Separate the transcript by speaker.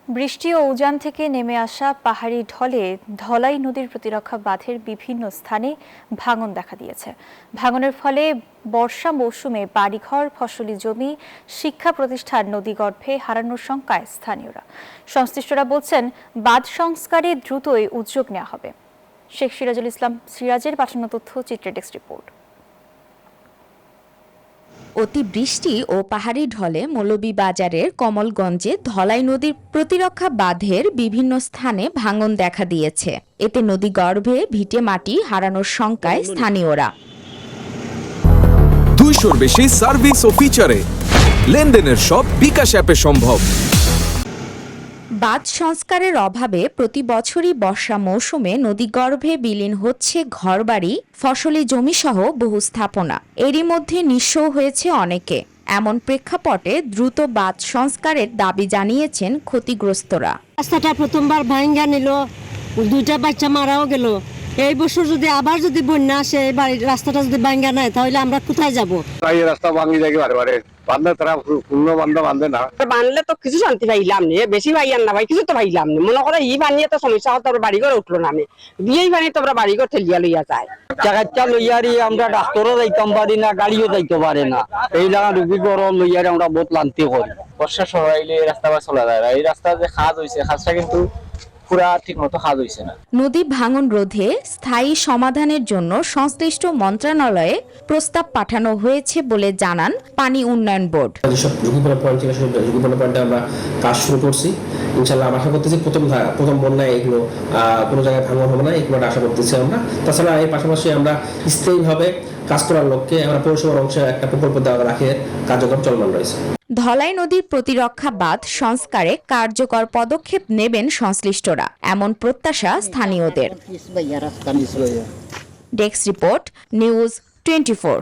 Speaker 1: বৃষ্টি ও উজান থেকে নেমে আসা পাহাড়ি ঢলে ধলাই নদীর প্রতিরক্ষা বাঁধের বিভিন্ন স্থানে ভাঙন দেখা দিয়েছে। ভাঙনের ফলে বর্ষা মৌসুমে বাড়িঘর, ফসলি জমি, শিক্ষা প্রতিষ্ঠান নদীগর্ভে হারানোর শঙ্কায় স্থানীয়রা। সংশ্লিষ্টরা বলছেন, বাঁধ সংস্কারে দ্রুতই উদ্যোগ নেওয়া হবে। শেখ সিরাজুল ইসলাম সিরাজের পাঠানো তথ্যচিত্রের ডেস্ক রিপোর্ট।
Speaker 2: অতিবৃষ্টি ও পাহাড়ি ঢলে মৌলভীবাজারের কমলগঞ্জে ধলাই নদীর প্রতিরক্ষা বাঁধের বিভিন্ন স্থানে ভাঙন দেখা দিয়েছে। এতে নদীগর্ভে ভিটে মাটি হারানোর শঙ্কায় স্থানীয়রা।
Speaker 3: 200-র বেশি সার্ভিস ও ফিচারে লেনদেনের সব বিকাশ অ্যাপে সম্ভব।
Speaker 2: বাঁধ সংস্কারের অভাবে প্রতি বছরই বর্ষা মৌসুমে নদীগর্ভে বিলীন হচ্ছে ঘরবাড়ি, ফসলি জমি সহ বহু স্থাপনা। এরই মধ্যে নিঃস্ব হয়েছে অনেকে। এমন প্রেক্ষাপটে দ্রুত বাঁধ সংস্কারের দাবি জানিয়েছেন ক্ষতিগ্রস্তরা।
Speaker 4: রাস্তাটা প্রথমবার ভাঙ্গা নিল, 2টা বাচ্চা মারাও গেল। এই বছর যদি আবার বন্যা আসে, রাস্তাটা যদি ভাঙ্গা নেয়, তাহলে আমরা কোথায় যাব?
Speaker 5: এই রাস্তা ভাঙি যায় বারে বান্ধে তারা পূর্ণ বান্ধে না
Speaker 6: বানলে তো কিছু শান্তি পাইলাম নি, বেশি পাইয়ান না ভাই, কিছু তো পাইলাম নি। মনে করে ই বানিয়ে তো সমস্যা হতো, বাড়ি ঘরে উঠলো না। আমি বিয়েই বানিয়ে তোমরা বাড়ি ঘর ঠেলিয়া লইয়া যায়।
Speaker 7: জায়গাটা লইয়ারি আমরা ডাক্তারও যাইতাম পারি না, গাড়িও যাইতে পারে না। এই লাগা রুগী গরম লইয়ারি আমরা বহুত ক্লান্তি করি।
Speaker 8: বর্ষা সময় আইলে এই রাস্তা চলা যায় না। এই রাস্তা যে খাজ হয়েছে, খাজটা কিন্তু পুরা ঠিক মতো খাজ হয়েছে না।
Speaker 2: নদী ভাঙন রোধে স্থায়ী সমাধানের জন্য সংশ্লিষ্ট মন্ত্রণালয়ে প্রস্তাব পাঠানো হয়েছে বলে জানান পানি উন্নয়ন বোর্ড।
Speaker 9: যেসব ঝুঁকিপূর্ণ পয়েন্ট ছিল, সেসব ঝুঁকিপূর্ণ পয়েন্টে আমরা কাজ শুরু করছি। ইনশাল্লাহ আশা করতেছি প্রথম বন্যায় এগুলো কোনো জায়গায় ভাঙন হবে না, এগুলো আশা করতেছি আমরা। তাছাড়া এর পাশাপাশি আমরা স্থায়ীভাবে কাজ করার লক্ষ্যে আমরা পৌরসভার অংশে একটা প্রকল্প দেওয়া রাখে কার্যক্রম চলমান রয়েছে।
Speaker 2: ধলাই নদীর প্রতিরক্ষা বাঁধ সংস্কারে কার্যকর পদক্ষেপ নেবেন সংশ্লিষ্টরা, এমন প্রত্যাশা স্থানীয়দের। Desk report, news 24।